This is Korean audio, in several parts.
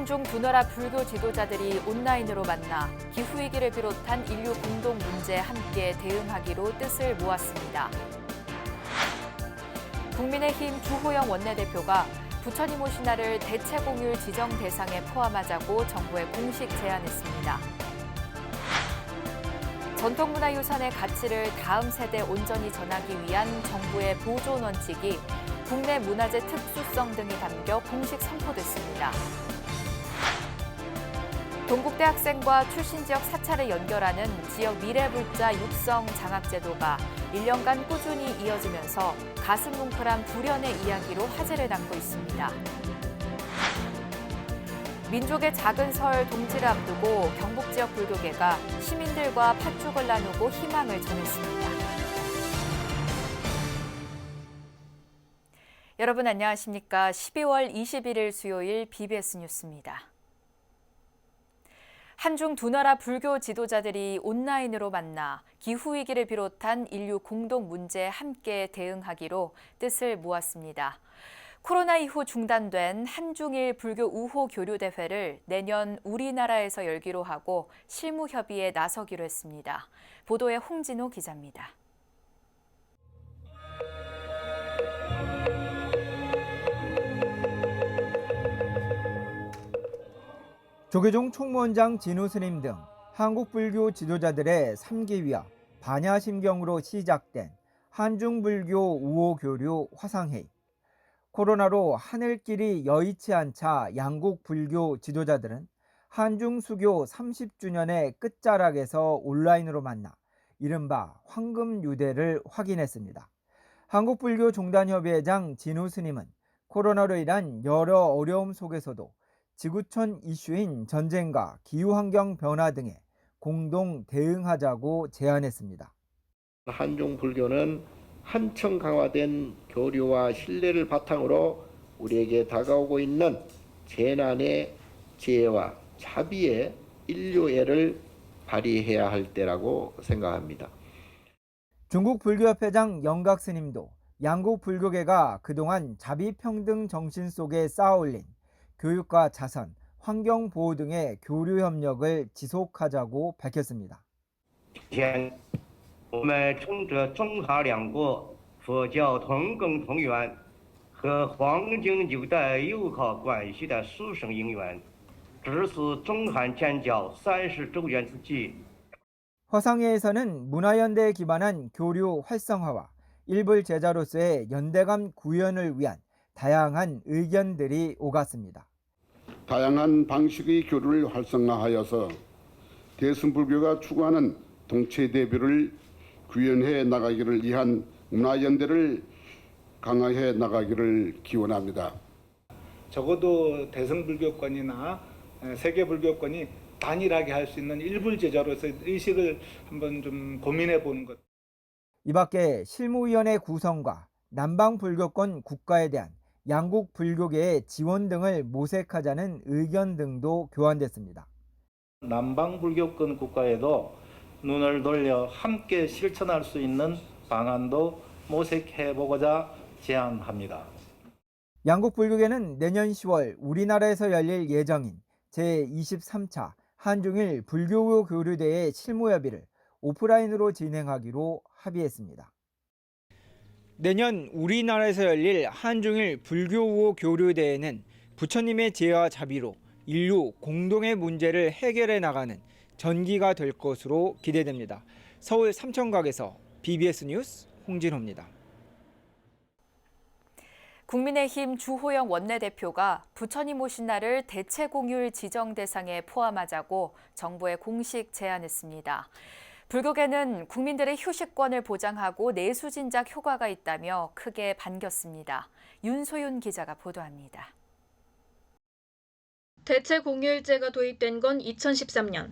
한중 두 나라 불교 지도자들이 온라인으로 만나 기후위기를 비롯한 인류 공동 문제에 함께 대응하기로 뜻을 모았습니다. 국민의힘 주호영 원내대표가 부처님 오신 날을 대체공휴일 지정 대상에 포함하자고 정부에 공식 제안했습니다. 전통문화유산의 가치를 다음 세대에 온전히 전하기 위한 정부의 보존 원칙이 국내 문화재 특수성 등이 담겨 공식 선포됐습니다. 동국대 학생과 출신 지역 사찰을 연결하는 지역 미래불자 육성 장학제도가 1년간 꾸준히 이어지면서 가슴 뭉클한 불현의 이야기로 화제를 낳고 있습니다. 민족의 작은 설 동지를 앞두고 경북 지역 불교계가 시민들과 팥죽을 나누고 희망을 전했습니다. 여러분 안녕하십니까? 12월 21일 수요일 BBS 뉴스입니다. 한중 두 나라 불교 지도자들이 온라인으로 만나 기후위기를 비롯한 인류 공동 문제에 함께 대응하기로 뜻을 모았습니다. 코로나 이후 중단된 한중일 불교 우호 교류 대회를 내년 우리나라에서 열기로 하고 실무 협의에 나서기로 했습니다. 보도에 홍진호 기자입니다. 조계종 총무원장 진우 스님 등 한국 불교 지도자들의 3기위와 반야심경으로 시작된 한중 불교 우호 교류 화상회의. 코로나로 하늘길이 여의치 않자 양국 불교 지도자들은 한중 수교 30주년의 끝자락에서 온라인으로 만나 이른바 황금유대를 확인했습니다. 한국불교종단협의회장 진우 스님은 코로나로 인한 여러 어려움 속에서도 지구촌 이슈인 전쟁과 기후환경 변화 등에 공동 대응하자고 제안했습니다. 한중 불교는 한층 강화된 교류와 신뢰를 바탕으로 우리에게 다가오고 있는 재난의 지혜와 자비의 인류애를 발휘해야 할 때라고 생각합니다. 중국 불교협회장 영각 스님도 양국 불교계가 그동안 자비평등 정신 속에 쌓아올린 교육과 자선, 환경보호 등의 교류 협력을 지속하자고 밝혔습니다. 我们冲着中韩两国佛教同根同源和黄金纽带友好关系的殊胜因缘，值此中韩建交30周年之际。 화상회에서는 문화연대에 기반한 교류 활성화와 일불 제자로서의 연대감 구현을 위한 다양한 의견들이 오갔습니다. 다양한 방식의 교류를 활성화하여서 대승불교가 추구하는 동체 대비를 구현해 나가기를 위한 문화연대를 강화해 나가기를 기원합니다. 적어도 대승불교권이나 세계불교권이 단일하게 할 수 있는 일불제자로서의 의식을 한번 좀 고민해 보는 것. 이 밖에 실무위원회 구성과 남방불교권 국가에 대한 양국 불교계의 지원 등을 모색하자는 의견 등도 교환됐습니다. 남방불교권 국가에도 눈을 돌려 함께 실천할 수 있는 방안도 모색해보고자 제안합니다. 양국 불교계는 내년 10월 우리나라에서 열릴 예정인 제23차 한중일 불교우 교류대회 실무협의를 오프라인으로 진행하기로 합의했습니다. 내년 우리나라에서 열릴 한중일 불교우 교류대회는 부처님의 지혜와 자비로 인류 공동의 문제를 해결해 나가는 전기가 될 것으로 기대됩니다. 서울 삼청각에서 BBS 뉴스 홍진호입니다. 국민의힘 주호영 원내대표가 부처님 오신 날을 대체공휴일 지정 대상에 포함하자고 정부에 공식 제안했습니다. 불교계는 국민들의 휴식권을 보장하고 내수진작 효과가 있다며 크게 반겼습니다. 윤소윤 기자가 보도합니다. 대체공휴일제가 도입된 건 2013년.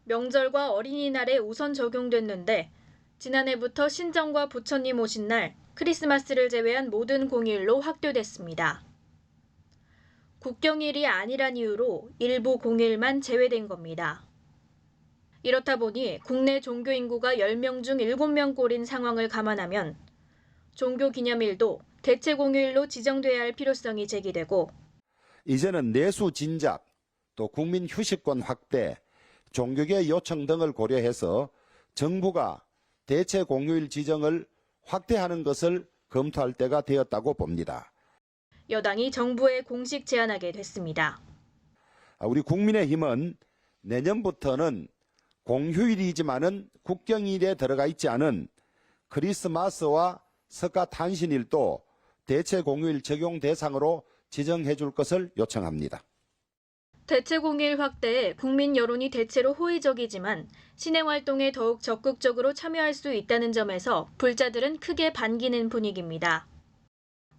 명절과 어린이날에 우선 적용됐는데 지난해부터 신정과 부처님 오신 날, 크리스마스를 제외한 모든 공휴일로 확대됐습니다. 국경일이 아니란 이유로 일부 공휴일만 제외된 겁니다. 이렇다 보니 국내 종교 인구가 10명 중 7명 꼴인 상황을 감안하면 종교기념일도 대체공휴일로 지정돼야 할 필요성이 제기되고 이제는 내수 진작, 또 국민 휴식권 확대, 종교계 요청 등을 고려해서 정부가 대체 공휴일 지정을 확대하는 것을 검토할 때가 되었다고 봅니다. 여당이 정부에 공식 제안하게 됐습니다. 우리 국민의힘은 내년부터는 공휴일이지만은 국경일에 들어가 있지 않은 크리스마스와 석가탄신일도 대체 공휴일 적용 대상으로 지정해 줄 것을 요청합니다. 대체 공휴일 확대에 국민 여론이 대체로 호의적이지만 신행 활동에 더욱 적극적으로 참여할 수 있다는 점에서 불자들은 크게 반기는 분위기입니다.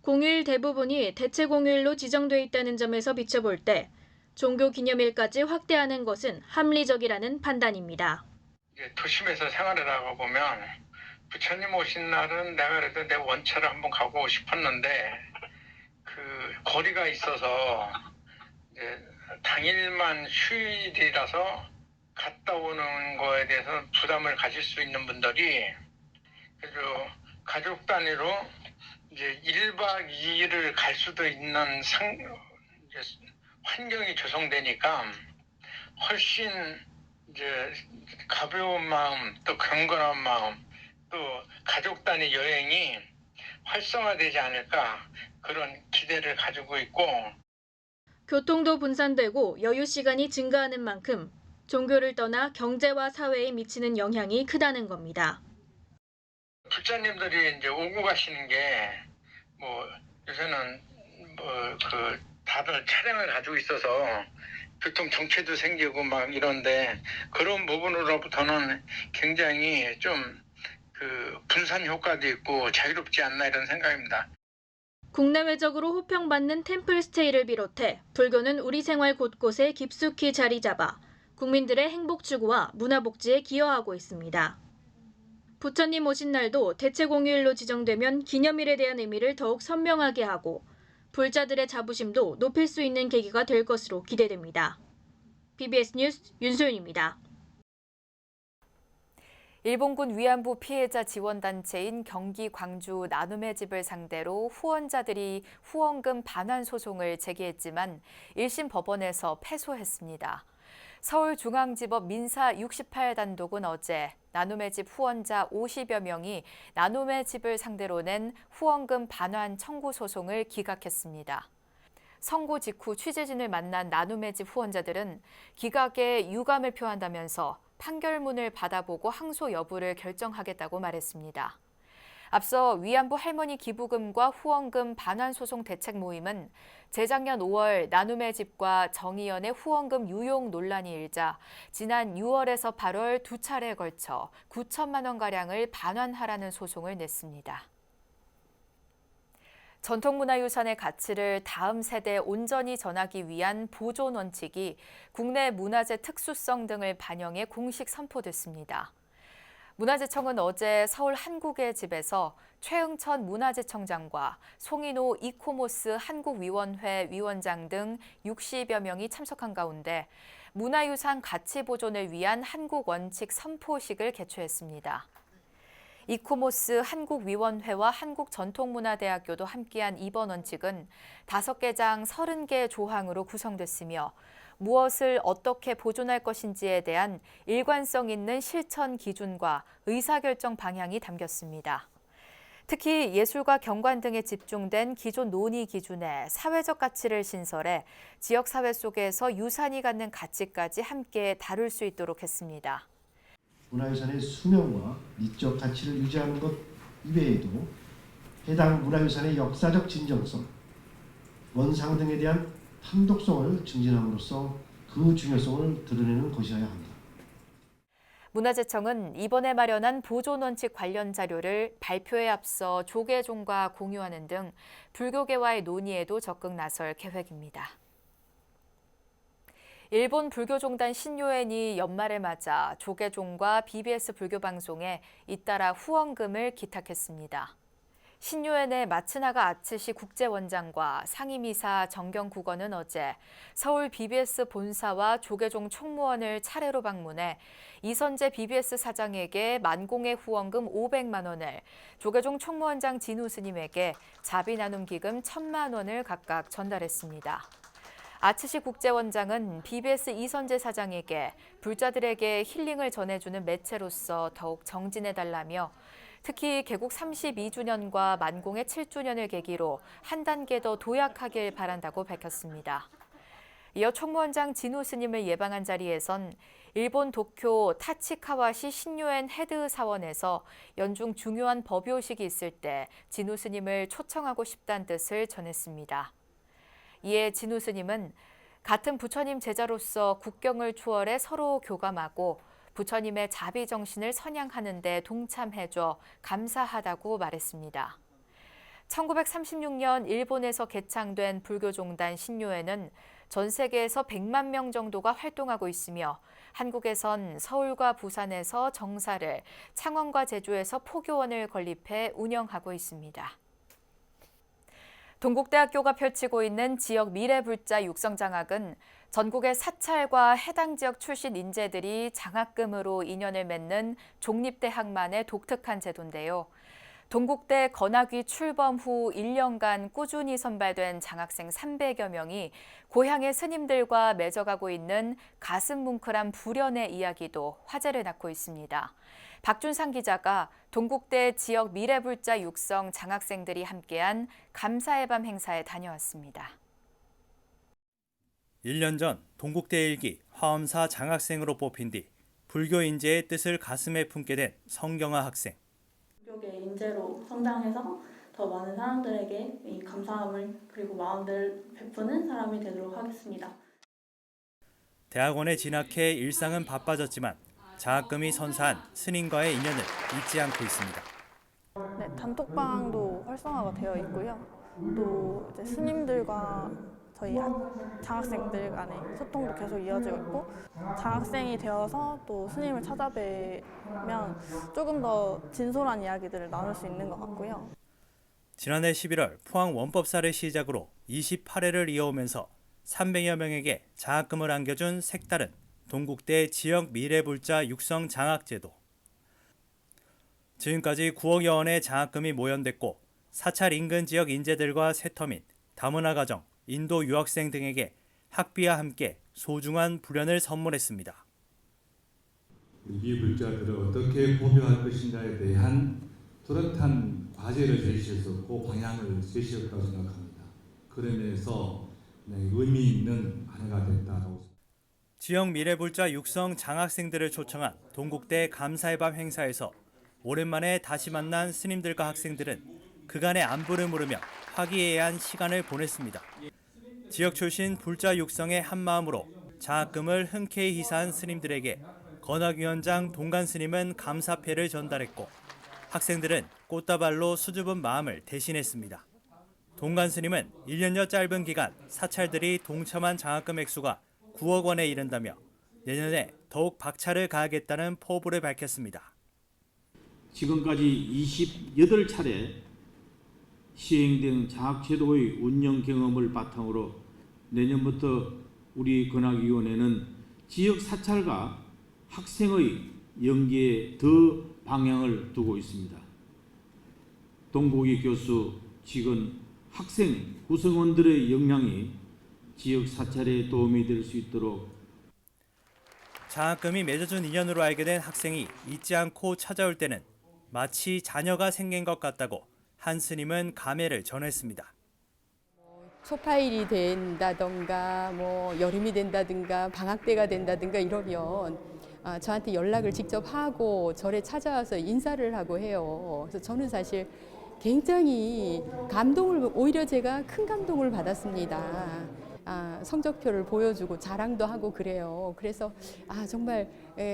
공휴일 대부분이 대체 공휴일로 지정돼 있다는 점에서 비춰볼 때 종교 기념일까지 확대하는 것은 합리적이라는 판단입니다. 도심에서 생활을 하고 보면 부처님 오신 날은 내가 그래도 내 원차를 한번 가고 싶었는데 그 거리가 있어서 이제 당일만 휴일이라서 갔다 오는 거에 대해서 부담을 가질 수 있는 분들이 그래서 가족 단위로 이제 1박 2일을 갈 수도 있는 환경이 조성되니까 훨씬 이제 가벼운 마음 또 경건한 마음 또 가족 단위 여행이 활성화되지 않을까 그런 기대를 가지고 있고 교통도 분산되고 여유 시간이 증가하는 만큼 종교를 떠나 경제와 사회에 미치는 영향이 크다는 겁니다. 불자님들이 이제 오고 가시는 게 뭐 요새는 다들 차량을 가지고 있어서 교통 정체도 생기고 막 이런데 그런 부분으로부터는 굉장히 좀 분산 효과도 있고 자유롭지 않나 이런 생각입니다. 국내외적으로 호평받는 템플스테이를 비롯해 불교는 우리 생활 곳곳에 깊숙이 자리 잡아 국민들의 행복 추구와 문화 복지에 기여하고 있습니다. 부처님 오신 날도 대체 공휴일로 지정되면 기념일에 대한 의미를 더욱 선명하게 하고 불자들의 자부심도 높일 수 있는 계기가 될 것으로 기대됩니다. BBS 뉴스 윤소윤입니다. 일본군 위안부 피해자 지원단체인 경기 광주 나눔의 집을 상대로 후원자들이 후원금 반환 소송을 제기했지만 1심 법원에서 패소했습니다. 서울중앙지법 민사 68단독은 어제 나눔의 집 후원자 50여 명이 나눔의 집을 상대로 낸 후원금 반환 청구 소송을 기각했습니다. 선고 직후 취재진을 만난 나눔의 집 후원자들은 기각에 유감을 표한다면서 판결문을 받아보고 항소 여부를 결정하겠다고 말했습니다. 앞서 위안부 할머니 기부금과 후원금 반환 소송 대책 모임은 재작년 5월 나눔의 집과 정의연의 후원금 유용 논란이 일자 지난 6월에서 8월 두 차례에 걸쳐 9천만 원가량을 반환하라는 소송을 냈습니다. 전통문화유산의 가치를 다음 세대에 온전히 전하기 위한 보존 원칙이 국내 문화재 특수성 등을 반영해 공식 선포됐습니다. 문화재청은 어제 서울 한국의 집에서 최응천 문화재청장과 송인호 이코모스 한국위원회 위원장 등 60여 명이 참석한 가운데 문화유산 가치 보존을 위한 한국 원칙 선포식을 개최했습니다. 이코모스 한국위원회와 한국전통문화대학교도 함께한 이번 원칙은 5개 장 30개 조항으로 구성됐으며 무엇을 어떻게 보존할 것인지에 대한 일관성 있는 실천 기준과 의사결정 방향이 담겼습니다. 특히 예술과 경관 등에 집중된 기존 논의 기준에 사회적 가치를 신설해 지역사회 속에서 유산이 갖는 가치까지 함께 다룰 수 있도록 했습니다. 문화유산의 수명과 미적 가치를 유지하는 것 이외에도 해당 문화유산의 역사적 진정성, 원상 등에 대한 판독성을 증진함으로써 그 중요성을 드러내는 것이어야 합니다. 문화재청은 이번에 마련한 보존 원칙 관련 자료를 발표에 앞서 조계종과 공유하는 등 불교계와의 논의에도 적극 나설 계획입니다. 일본 불교종단 신요엔이 연말을 맞아 조계종과 BBS 불교방송에 잇따라 후원금을 기탁했습니다. 신요엔의 마츠나가 아츠시 국제원장과 상임이사 정경국원은 어제 서울 BBS 본사와 조계종 총무원을 차례로 방문해 이선재 BBS 사장에게 만공의 후원금 500만 원을, 조계종 총무원장 진우 스님에게 자비 나눔 기금 1,000만 원을 각각 전달했습니다. 아츠시 국제원장은 BBS 이선재 사장에게 불자들에게 힐링을 전해주는 매체로서 더욱 정진해달라며 특히 개국 32주년과 만공의 7주년을 계기로 한 단계 더 도약하길 바란다고 밝혔습니다. 이어 총무원장 진우 스님을 예방한 자리에선 일본 도쿄 타치카와시 신유엔 헤드 사원에서 연중 중요한 법요식이 있을 때 진우 스님을 초청하고 싶다는 뜻을 전했습니다. 이에 진우 스님은 같은 부처님 제자로서 국경을 초월해 서로 교감하고 부처님의 자비 정신을 선양하는 데 동참해줘 감사하다고 말했습니다. 1936년 일본에서 개창된 불교종단 신유에는 전 세계에서 100만 명 정도가 활동하고 있으며 한국에선 서울과 부산에서 정사를, 창원과 제주에서 포교원을 건립해 운영하고 있습니다. 동국대학교가 펼치고 있는 지역 미래불자 육성장학은 전국의 사찰과 해당 지역 출신 인재들이 장학금으로 인연을 맺는 종립대학만의 독특한 제도인데요. 동국대 건학위 출범 후 1년간 꾸준히 선발된 장학생 300여 명이 고향의 스님들과 맺어가고 있는 가슴 뭉클한 불연의 이야기도 화제를 낳고 있습니다. 박준상 기자가 동국대 지역 미래불자 육성 장학생들이 함께한 감사의 밤 행사에 다녀왔습니다. 1년 전 동국대 1기 화엄사 장학생으로 뽑힌 뒤 불교 인재의 뜻을 가슴에 품게 된 성경아 학생. 불교계 인재로 성장해서 더 많은 사람들에게 이 감사함을 그리고 마음을 베푸는 사람이 되도록 하겠습니다. 대학원에 진학해 일상은 바빠졌지만 장학금이 선사한 스님과의 인연을 잊지 않고 있습니다. 네, 단톡방도 활성화가 되어 있고요. 또 이제 스님들과 저희 장학생들 간의 소통도 계속 이어지고 있고 장학생이 되어서 또 스님을 찾아뵈면 조금 더 진솔한 이야기들을 나눌 수 있는 것 같고요. 지난해 11월 포항 원법사를 시작으로 28회를 이어오면서 300여 명에게 장학금을 안겨준 색다른 동국대 지역 미래불자 육성 장학제도. 지금까지 9억여 원의 장학금이 모연됐고 사찰 인근 지역 인재들과 세터민, 다문화 가정, 인도 유학생 등에게 학비와 함께 소중한 불연을 선물했습니다. 미불자들을 어떻게 보묘할 것인가에 대한 뚜렷한 과제를 제시해서 그 방향을 제시했다고 생각합니다. 그런 면에서 의미 있는 한 해가 됐다고. 지역 미래불자 육성 장학생들을 초청한 동국대 감사의 밤 행사에서 오랜만에 다시 만난 스님들과 학생들은 그간의 안부를 물으며 화기애애한 시간을 보냈습니다. 지역 출신 불자 육성의 한마음으로 장학금을 흔쾌히 희사한 스님들에게 건학위원장 동간 스님은 감사패를 전달했고 학생들은 꽃다발로 수줍은 마음을 대신했습니다. 동간 스님은 1년여 짧은 기간 사찰들이 동참한 장학금 액수가 9억 원에 이른다며 내년에 더욱 박차를 가하겠다는 포부를 밝혔습니다. 지금까지 28차례 시행된 장학제도의 운영 경험을 바탕으로 내년부터 우리 건학위원회는 지역 사찰과 학생의 연계에 더 방향을 두고 있습니다. 동국이 교수, 직원, 학생, 구성원들의 역량이 지역 사찰에 도움이 될 수 있도록. 장학금이 맺어준 인연으로 알게 된 학생이 잊지 않고 찾아올 때는 마치 자녀가 생긴 것 같다고 한 스님은 감회를 전했습니다. 초파일이 된다던가 여름이 된다든가 방학 때가 된다든가 이러면 저한테 연락을 직접 하고 절에 찾아와서 인사를 하고 해요. 그래서 저는 사실 굉장히 오히려 제가 큰 감동을 받았습니다. 성적표를 보여주고 자랑도 하고 그래요. 그래서 정말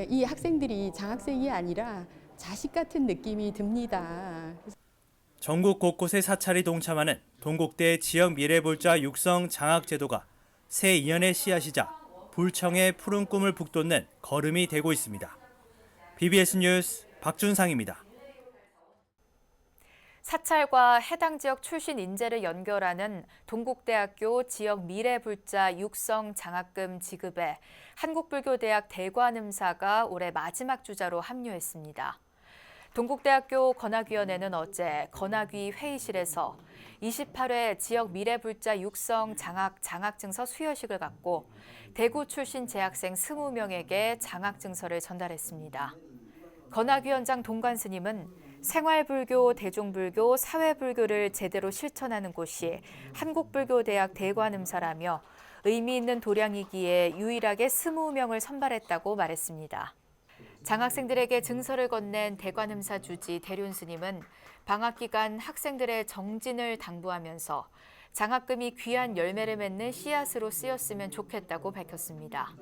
이 학생들이 장학생이 아니라 자식 같은 느낌이 듭니다. 전국 곳곳의 사찰이 동참하는 동국대 지역 미래불자 육성 장학제도가 새 인연의 씨앗이자 불청의 푸른 꿈을 북돋는 걸음이 되고 있습니다. BBS 뉴스 박준상입니다. 사찰과 해당 지역 출신 인재를 연결하는 동국대학교 지역 미래불자 육성 장학금 지급에 한국불교대학 대관음사가 올해 마지막 주자로 합류했습니다. 동국대학교 건학위원회는 어제 건학위 회의실에서 28회 지역 미래불자 육성 장학증서 수여식을 갖고 대구 출신 재학생 20명에게 장학증서를 전달했습니다. 건학위원장 동관 스님은 생활불교, 대중불교, 사회불교를 제대로 실천하는 곳이 한국불교대학 대관음사라며 의미 있는 도량이기에 유일하게 20명을 선발했다고 말했습니다. 장학생들에게 증서를 건넨 대관음사 주지 대륜 스님은 방학 기간 학생들의 정진을 당부하면서 장학금이 귀한 열매를 맺는 씨앗으로 쓰였으면 좋겠다고 밝혔습니다.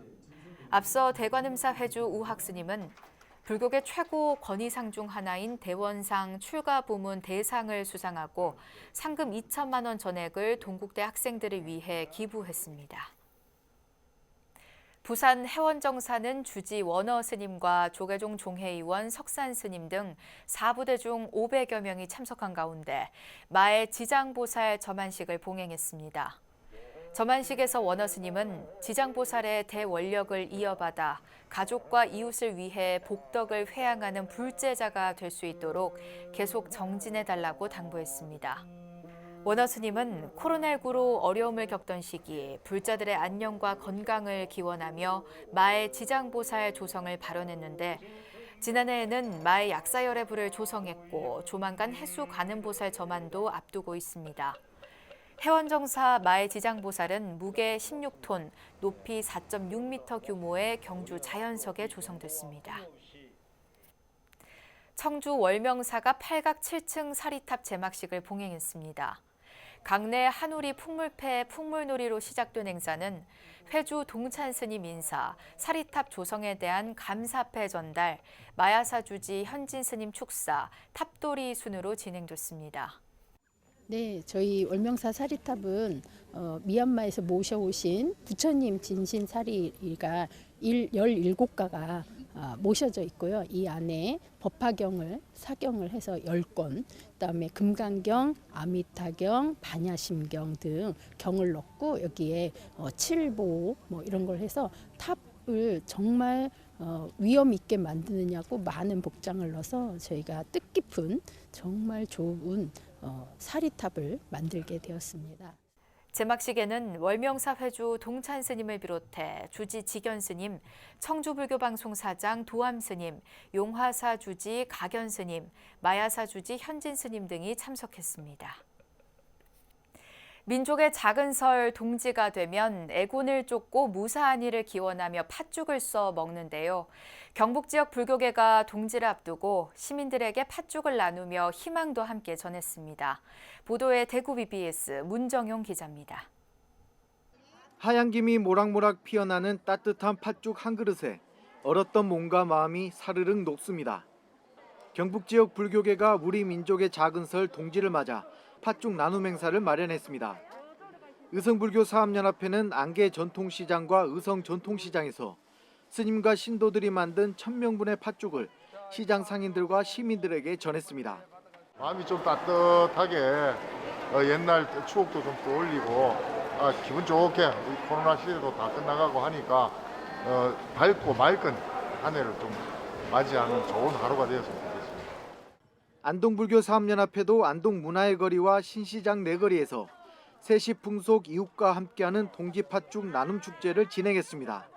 앞서 대관음사 회주 우학 스님은 불교계 최고 권위상 중 하나인 대원상 출가 부문 대상을 수상하고 상금 2천만 원 전액을 동국대 학생들을 위해 기부했습니다. 부산 해원정사는 주지 원어 스님과 조계종 종회의원 석산 스님 등 4부대 중 500여 명이 참석한 가운데 마의 지장보살 점안식을 봉행했습니다. 점안식에서 원어 스님은 지장보살의 대원력을 이어받아 가족과 이웃을 위해 복덕을 회양하는 불제자가 될 수 있도록 계속 정진해달라고 당부했습니다. 원어 스님은 코로나19로 어려움을 겪던 시기 불자들의 안녕과 건강을 기원하며 마의 지장보살 조성을 발언했는데 지난해에는 마의 약사열애부를 조성했고 조만간 해수 관음보살 점안도 앞두고 있습니다. 해원정사 마의 지장보살은 무게 16톤, 높이 4.6m 규모의 경주 자연석에 조성됐습니다. 청주 월명사가 팔각 7층 사리탑 제막식을 봉행했습니다. 강내 한우리 풍물패 풍물놀이로 시작된 행사는 회주 동찬 스님 인사, 사리탑 조성에 대한 감사패 전달, 마야사 주지 현진 스님 축사, 탑돌이 순으로 진행됐습니다. 네, 저희 월명사 사리탑은 미얀마에서 모셔오신 부처님 진신 사리가 17가가 모셔져 있고요. 이 안에 법화경을 사경을 해서 10권, 그다음에 금강경, 아미타경, 반야심경 등 경을 넣고 여기에 칠보 뭐 이런 걸 해서 탑을 정말 위험 있게 만드느냐고 많은 복장을 넣어서 저희가 뜻깊은 정말 좋은 사리탑을 만들게 되었습니다. 제막식에는 월명사 회주 동찬 스님을 비롯해 주지 지견 스님, 청주불교방송 사장 도암 스님, 용화사 주지 가견 스님, 마야사 주지 현진 스님 등이 참석했습니다. 민족의 작은 설 동지가 되면 애군을 쫓고 무사한 일을 기원하며 팥죽을 써 먹는데요. 경북 지역 불교계가 동지를 앞두고 시민들에게 팥죽을 나누며 희망도 함께 전했습니다. 보도에 대구 BBS 문정용 기자입니다. 하얀 김이 모락모락 피어나는 따뜻한 팥죽 한 그릇에 얼었던 몸과 마음이 사르륵 녹습니다. 경북 지역 불교계가 우리 민족의 작은 설 동지를 맞아 팥죽 나눔 행사를 마련했습니다. 의성불교 사업연합회는 안개 전통시장과 의성 전통시장에서 스님과 신도들이 만든 1000명분의 팥죽을 시장 상인들과 시민들에게 전했습니다. 마음이 좀 따뜻하게 옛날 추억도 좀 떠올리고 기분 좋게 코로나 시대도 다 끝나가고 하니까 밝고 맑은 한 해를 좀 맞이하는 좋은 하루가 되었습니다. 안동불교 사업연합회도 안동 문화의 거리와 신시장 내거리에서 세시풍속 이웃과 함께하는 동지팥죽 나눔축제를 진행했습니다.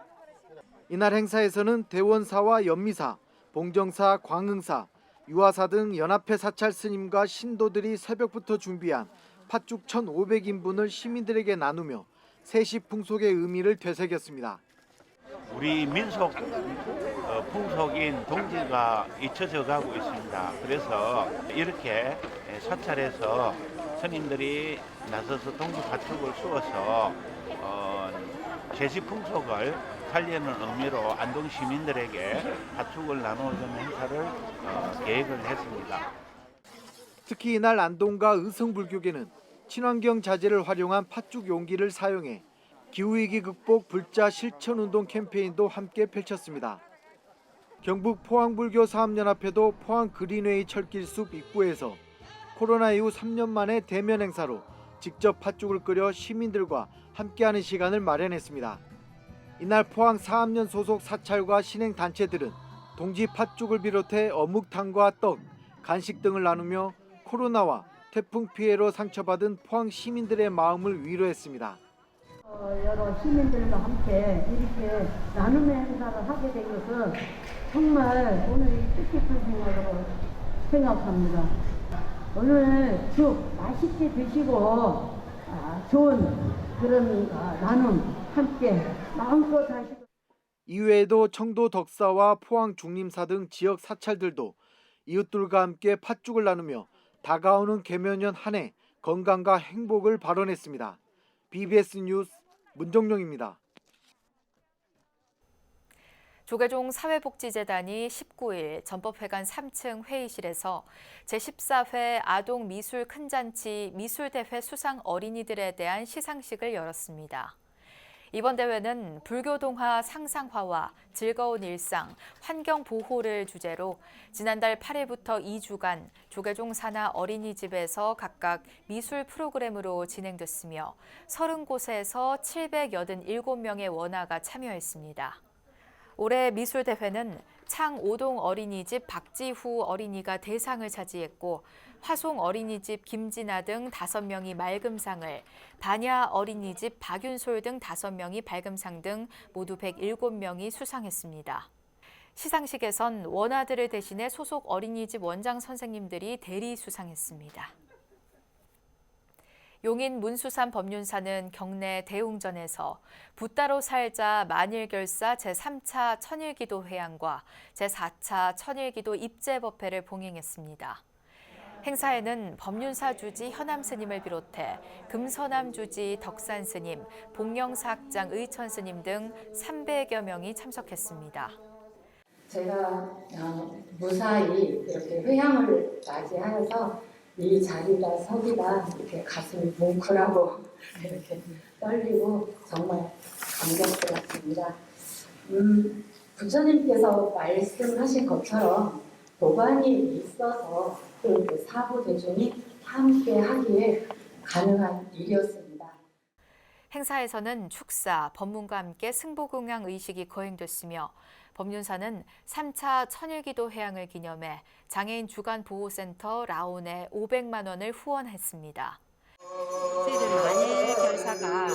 이날 행사에서는 대원사와 연미사, 봉정사, 광흥사, 유화사 등 연합회 사찰 스님과 신도들이 새벽부터 준비한 팥죽 1,500인분을 시민들에게 나누며 세시풍속의 의미를 되새겼습니다. 우리 민속 풍속인 동지가 잊혀져 가고 있습니다. 그래서 이렇게 사찰에서 스님들이 나서서 동지 팥죽을 쏘아서 세시풍속을 살리는 의미로 안동 시민들에게 팥죽을 나누어주는 행사를 계획을 했습니다. 특히 이날 안동과 의성불교계는 친환경 자재를 활용한 팥죽 용기를 사용해 기후위기 극복 불자 실천운동 캠페인도 함께 펼쳤습니다. 경북 포항불교 사업연합회도 포항 그린웨이 철길숲 입구에서 코로나 이후 3년 만에 대면 행사로 직접 팥죽을 끓여 시민들과 함께하는 시간을 마련했습니다. 이날 포항 사업연 소속 사찰과 신행단체들은 동지 팥죽을 비롯해 어묵탕과 떡, 간식 등을 나누며 코로나와 태풍 피해로 상처받은 포항 시민들의 마음을 위로했습니다. 여러 시민들과 함께 이렇게 나눔의 행사를 하게 된 것은 정말 오늘 뜻깊은 생각으로 생각합니다. 오늘 죽 맛있게 드시고 좋은 그런 나눔 함께 마음껏 하시고. 이외에도 청도 덕사와 포항 중림사 등 지역 사찰들도 이웃들과 함께 팥죽을 나누며 다가오는 개묘년 한 해 건강과 행복을 발언했습니다. BBS 뉴스 문정용입니다. 조계종 사회복지재단이 19일 전법회관 3층 회의실에서 제14회 아동미술 큰잔치 미술대회 수상 어린이들에 대한 시상식을 열었습니다. 이번 대회는 불교동화 상상화와 즐거운 일상, 환경보호를 주제로 지난달 8일부터 2주간 조계종 산하 어린이집에서 각각 미술 프로그램으로 진행됐으며 30곳에서 787명의 원화가 참여했습니다. 올해 미술대회는 창 오동 어린이집 박지후 어린이가 대상을 차지했고 화송 어린이집 김진아 등 5명이 말금상을, 반야 어린이집 박윤솔 등 5명이 발금상 등 모두 107명이 수상했습니다. 시상식에선 원화들을 대신해 소속 어린이집 원장 선생님들이 대리 수상했습니다. 용인 문수산 법륜사는 경내 대웅전에서 붓다로 살자 만일결사 제3차 천일기도 회향과 제4차 천일기도 입제법회를 봉행했습니다. 행사에는 법륜사 주지 현암 스님을 비롯해 금서남 주지 덕산 스님, 복령사학장 의천 스님 등 300여 명이 참석했습니다. 제가 무사히 이렇게 회향을 맞이하여서 이 자리가 서기가 이렇게 가슴이 뭉클하고 이렇게 떨리고 정말 감격스럽습니다. 부처님께서 말씀하신 것처럼 도관이 있어서 또 사부 대중이 함께 하기에 가능한 일이었습니다. 행사에서는 축사, 법문과 함께 승복응양 의식이 거행됐으며 법륜사는 3차 천일기도 회향을 기념해 장애인 주간보호센터 라온에 500만 원을 후원했습니다. 저희들은 만일결사가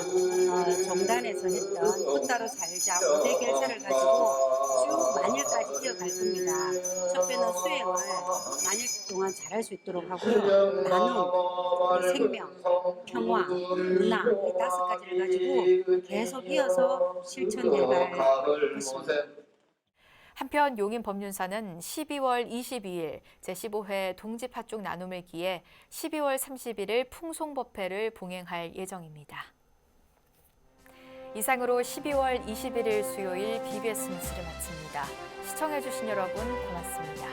정단에서 했던 붓다로 살자 5대 결사를 가지고 쭉 만일까지 이어갈 겁니다. 첫 배는 수행을 만일 동안 잘할 수 있도록 하고요. 나눔, 생명, 평화, 문화 이 5가지를 가지고 계속 이어서 실천해 갈 것입니다. 한편 용인 법륜사는 12월 22일 제15회 동지팥죽 나눔을 기해 12월 31일 풍송법회를 봉행할 예정입니다. 이상으로 12월 21일 수요일 BBS 뉴스를 마칩니다. 시청해주신 여러분 고맙습니다.